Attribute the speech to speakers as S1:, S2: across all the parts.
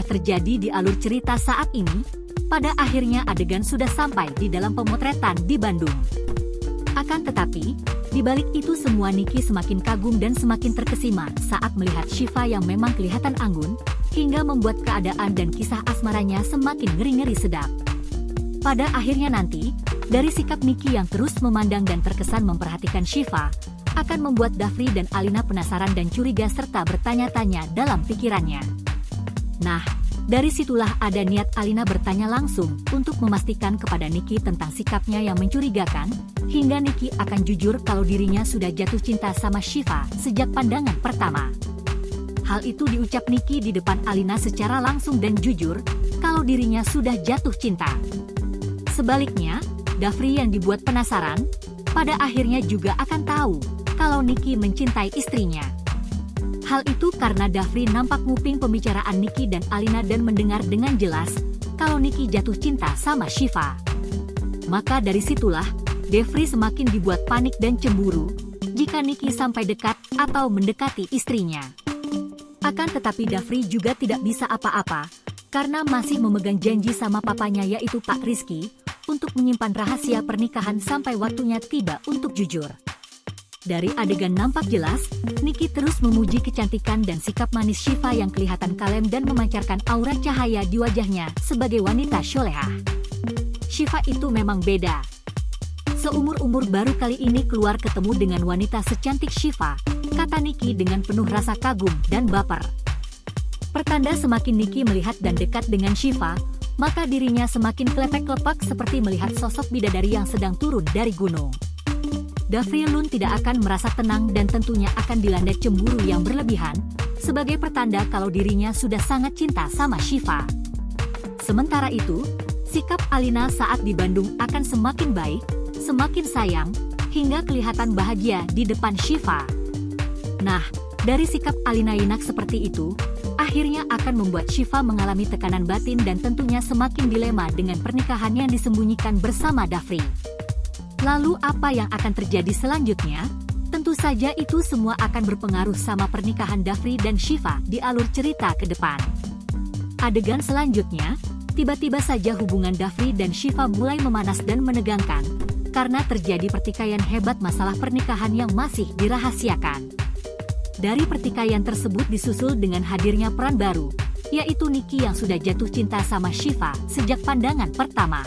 S1: sudah terjadi di alur cerita saat ini, pada akhirnya adegan sudah sampai di dalam pemotretan di Bandung. Akan tetapi, di balik itu semua Niki semakin kagum dan semakin terkesima saat melihat Syifa yang memang kelihatan anggun, hingga membuat keadaan dan kisah asmaranya semakin ngeri-ngeri sedap. Pada akhirnya nanti, dari sikap Niki yang terus memandang dan terkesan memperhatikan Syifa, akan membuat Dafri dan Alina penasaran dan curiga serta bertanya-tanya dalam pikirannya. Nah, dari situlah ada niat Alina bertanya langsung untuk memastikan kepada Niki tentang sikapnya yang mencurigakan, hingga Niki akan jujur kalau dirinya sudah jatuh cinta sama Syifa sejak pandangan pertama. Hal itu diucap Niki di depan Alina secara langsung dan jujur kalau dirinya sudah jatuh cinta. Sebaliknya, Dafri yang dibuat penasaran, pada akhirnya juga akan tahu kalau Niki mencintai istrinya. Hal itu karena Dafri nampak nguping pembicaraan Niki dan Alina dan mendengar dengan jelas kalau Niki jatuh cinta sama Syifa. Maka dari situlah, Dafri semakin dibuat panik dan cemburu jika Niki sampai dekat atau mendekati istrinya. Akan tetapi Dafri juga tidak bisa apa-apa karena masih memegang janji sama papanya yaitu Pak Rizky untuk menyimpan rahasia pernikahan sampai waktunya tiba untuk jujur. Dari adegan nampak jelas, Niki terus memuji kecantikan dan sikap manis Syifa yang kelihatan kalem dan memancarkan aura cahaya di wajahnya sebagai wanita solehah. Syifa itu memang beda. Seumur-umur baru kali ini keluar ketemu dengan wanita secantik Syifa, kata Niki dengan penuh rasa kagum dan baper. Pertanda semakin Niki melihat dan dekat dengan Syifa, maka dirinya semakin kelepek-kelepek seperti melihat sosok bidadari yang sedang turun dari gunung. Dafri Lun tidak akan merasa tenang dan tentunya akan dilanda cemburu yang berlebihan, sebagai pertanda kalau dirinya sudah sangat cinta sama Syifa. Sementara itu, sikap Alina saat di Bandung akan semakin baik, semakin sayang, hingga kelihatan bahagia di depan Syifa. Nah, dari sikap Alina Yinak seperti itu, akhirnya akan membuat Syifa mengalami tekanan batin dan tentunya semakin dilema dengan pernikahan yang disembunyikan bersama Dafri. Lalu apa yang akan terjadi selanjutnya? Tentu saja itu semua akan berpengaruh sama pernikahan Dafri dan Syifa di alur cerita ke depan. Adegan selanjutnya, tiba-tiba saja hubungan Dafri dan Syifa mulai memanas dan menegangkan, karena terjadi pertikaian hebat masalah pernikahan yang masih dirahasiakan. Dari pertikaian tersebut disusul dengan hadirnya peran baru, yaitu Niki yang sudah jatuh cinta sama Syifa sejak pandangan pertama.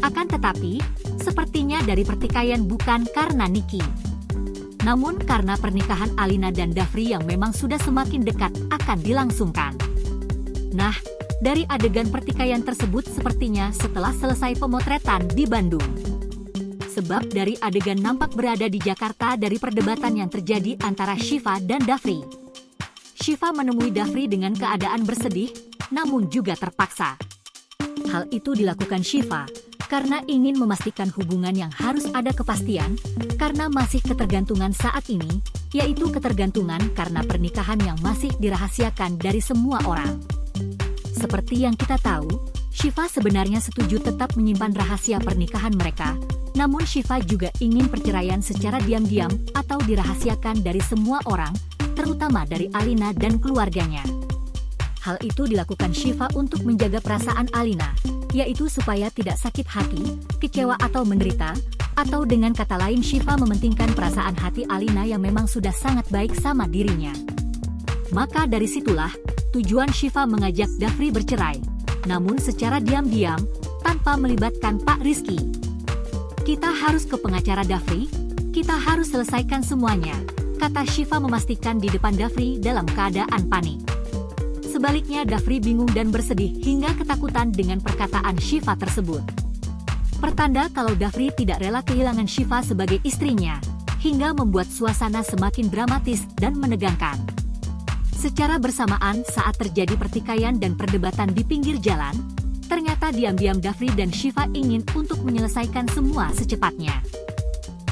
S1: Akan tetapi, sepertinya dari pertikaian bukan karena Niki, namun karena pernikahan Alina dan Dafri yang memang sudah semakin dekat akan dilangsungkan. Nah, dari adegan pertikaian tersebut sepertinya setelah selesai pemotretan di Bandung. Sebab dari adegan nampak berada di Jakarta dari perdebatan yang terjadi antara Syifa dan Dafri. Syifa menemui Dafri dengan keadaan bersedih, namun juga terpaksa. Hal itu dilakukan Syifa karena ingin memastikan hubungan yang harus ada kepastian, karena masih ketergantungan saat ini, yaitu ketergantungan karena pernikahan yang masih dirahasiakan dari semua orang. Seperti yang kita tahu, Syifa sebenarnya setuju tetap menyimpan rahasia pernikahan mereka, namun Syifa juga ingin perceraian secara diam-diam atau dirahasiakan dari semua orang, terutama dari Alina dan keluarganya. Hal itu dilakukan Syifa untuk menjaga perasaan Alina, yaitu supaya tidak sakit hati, kecewa atau menderita, atau dengan kata lain Syifa mementingkan perasaan hati Alina yang memang sudah sangat baik sama dirinya. Maka dari situlah, tujuan Syifa mengajak Dafri bercerai, namun secara diam-diam, tanpa melibatkan Pak Rizky. Kita harus ke pengacara Dafri, kita harus selesaikan semuanya, kata Syifa memastikan di depan Dafri dalam keadaan panik. Sebaliknya Dafri bingung dan bersedih hingga ketakutan dengan perkataan Syifa tersebut. Pertanda kalau Dafri tidak rela kehilangan Syifa sebagai istrinya, hingga membuat suasana semakin dramatis dan menegangkan. Secara bersamaan saat terjadi pertikaian dan perdebatan di pinggir jalan, ternyata diam-diam Dafri dan Syifa ingin untuk menyelesaikan semua secepatnya.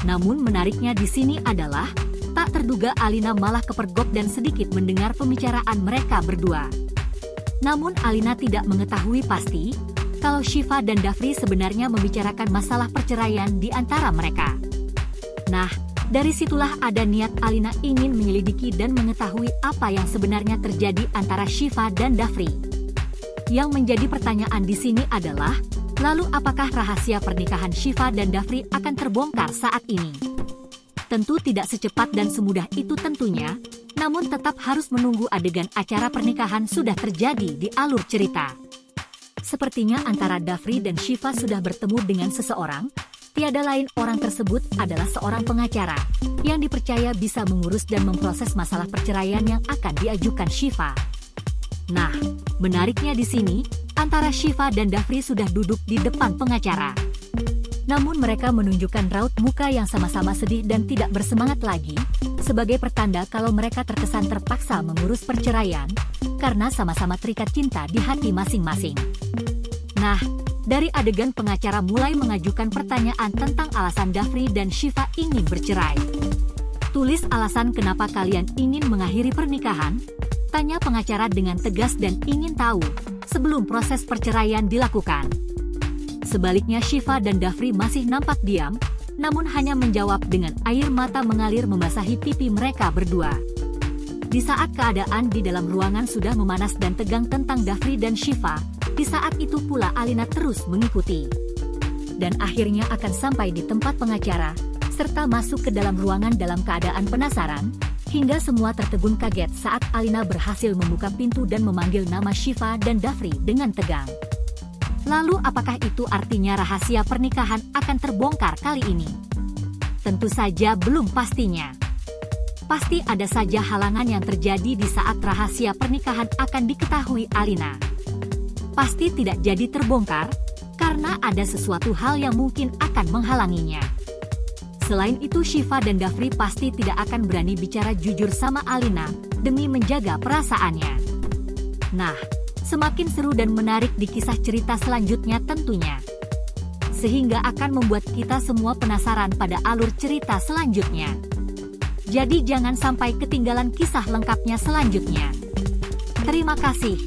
S1: Namun menariknya di sini adalah, tak terduga Alina malah kepergok dan sedikit mendengar pembicaraan mereka berdua. Namun Alina tidak mengetahui pasti, kalau Syifa dan Dafri sebenarnya membicarakan masalah perceraian di antara mereka. Nah, dari situlah ada niat Alina ingin menyelidiki dan mengetahui apa yang sebenarnya terjadi antara Syifa dan Dafri. Yang menjadi pertanyaan di sini adalah, lalu apakah rahasia pernikahan Shiva dan Dafri akan terbongkar saat ini? Tentu tidak secepat dan semudah itu tentunya, namun tetap harus menunggu adegan acara pernikahan sudah terjadi di alur cerita. Sepertinya antara Dafri dan Shiva sudah bertemu dengan seseorang. Tiada lain orang tersebut adalah seorang pengacara yang dipercaya bisa mengurus dan memproses masalah perceraian yang akan diajukan Shiva. Nah, menariknya di sini, antara Shiva dan Dafri sudah duduk di depan pengacara. Namun mereka menunjukkan raut muka yang sama-sama sedih dan tidak bersemangat lagi, sebagai pertanda kalau mereka terkesan terpaksa mengurus perceraian, karena sama-sama terikat cinta di hati masing-masing. Nah, dari adegan pengacara mulai mengajukan pertanyaan tentang alasan Dafri dan Shiva ingin bercerai. Tulis alasan kenapa kalian ingin mengakhiri pernikahan? Tanya pengacara dengan tegas dan ingin tahu sebelum proses perceraian dilakukan. Sebaliknya Shiva dan Dafri masih nampak diam, namun hanya menjawab dengan air mata mengalir membasahi pipi mereka berdua. Di saat keadaan di dalam ruangan sudah memanas dan tegang tentang Dafri dan Shiva, di saat itu pula Alina terus mengikuti. Dan akhirnya akan sampai di tempat pengacara, serta masuk ke dalam ruangan dalam keadaan penasaran, hingga semua tertegun kaget saat Alina berhasil membuka pintu dan memanggil nama Shiva dan Dafri dengan tegang. Lalu apakah itu artinya rahasia pernikahan akan terbongkar kali ini? Tentu saja belum pastinya. Pasti ada saja halangan yang terjadi di saat rahasia pernikahan akan diketahui Alina. Pasti tidak jadi terbongkar, karena ada sesuatu hal yang mungkin akan menghalanginya. Selain itu Shiva dan Dafri pasti tidak akan berani bicara jujur sama Alina, demi menjaga perasaannya. Nah, semakin seru dan menarik di kisah cerita selanjutnya tentunya. Sehingga akan membuat kita semua penasaran pada alur cerita selanjutnya. Jadi jangan sampai ketinggalan kisah lengkapnya selanjutnya. Terima kasih.